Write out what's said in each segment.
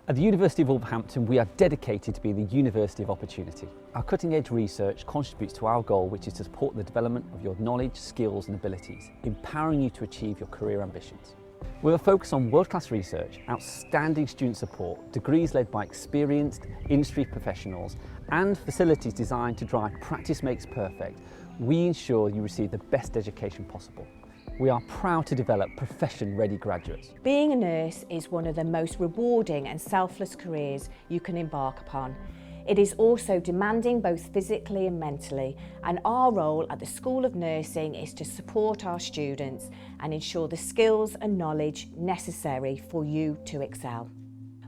At the University of Wolverhampton, we are dedicated to being the University of Opportunity. Our cutting-edge research contributes to our goal, which is to support the development of your knowledge, skills and abilities, empowering you to achieve your career ambitions. With a focus on world-class research, outstanding student support, degrees led by experienced industry professionals and facilities designed to drive practice makes perfect, we ensure you receive the best education possible. We are proud to develop profession-ready graduates. Being a nurse is one of the most rewarding and selfless careers you can embark upon. It is also demanding both physically and mentally, and our role at the School of Nursing is to support our students and ensure the skills and knowledge necessary for you to excel.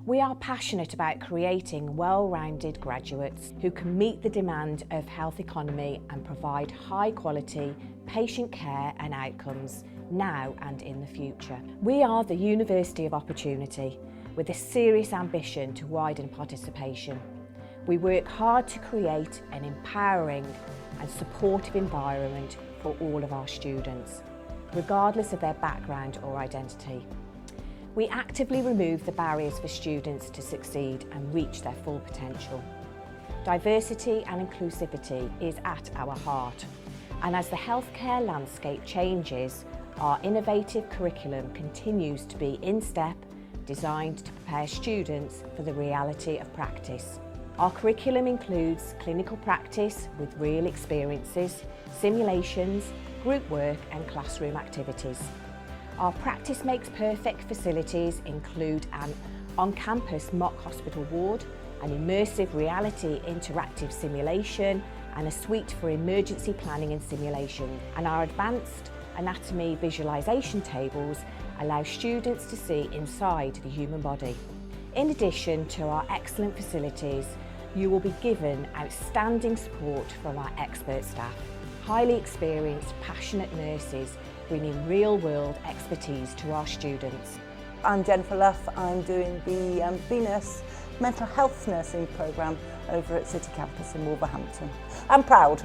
We are passionate about creating well-rounded graduates who can meet the demand of health economy and provide high-quality patient care and outcomes now and in the future. We are the University of Opportunity with a serious ambition to widen participation. We work hard to create an empowering and supportive environment for all of our students, regardless of their background or identity. We actively remove the barriers for students to succeed and reach their full potential. Diversity and inclusivity is at our heart, and as the healthcare landscape changes, our innovative curriculum continues to be in step, designed to prepare students for the reality of practice. Our curriculum includes clinical practice with real experiences, simulations, group work and classroom activities. Our Practice Makes Perfect facilities include an on-campus mock hospital ward, an immersive reality interactive simulation and a suite for emergency planning and simulation. And our advanced anatomy visualisation tables allow students to see inside the human body. In addition to our excellent facilities, you will be given outstanding support from our expert staff, highly experienced, passionate nurses bringing real-world expertise to our students. I'm Jennifer Luff. I'm doing the Venus Mental Health Nursing Programme over at City Campus in Wolverhampton. I'm proud,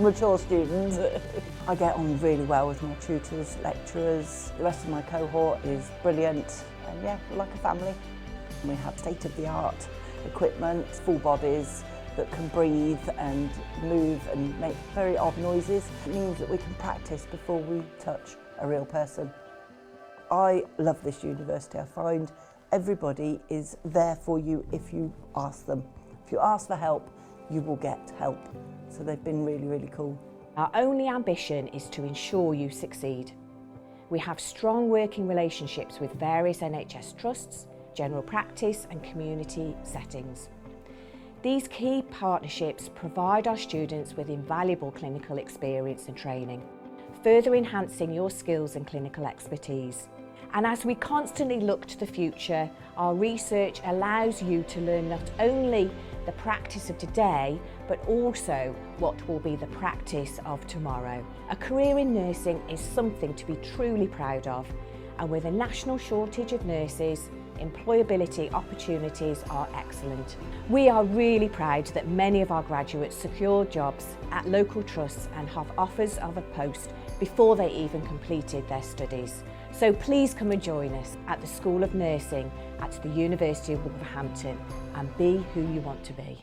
mature students. I get on really well with my tutors, lecturers. The rest of my cohort is brilliant, and yeah, we're like a family. We have state-of-the-art equipment, full bodies that can breathe and move and make very odd noises. It means that we can practice before we touch a real person. I love this university. I find everybody is there for you if you ask them. If you ask for help, you will get help. So they've been really, really cool. Our only ambition is to ensure you succeed. We have strong working relationships with various NHS trusts, general practice and community settings. These key partnerships provide our students with invaluable clinical experience and training, further enhancing your skills and clinical expertise. And as we constantly look to the future, our research allows you to learn not only the practice of today, but also what will be the practice of tomorrow. A career in nursing is something to be truly proud of, and with a national shortage of nurses, employability opportunities are excellent. We are really proud that many of our graduates secure jobs at local trusts and have offers of a post before they even completed their studies. So please come and join us at the School of Nursing at the University of Wolverhampton and be who you want to be.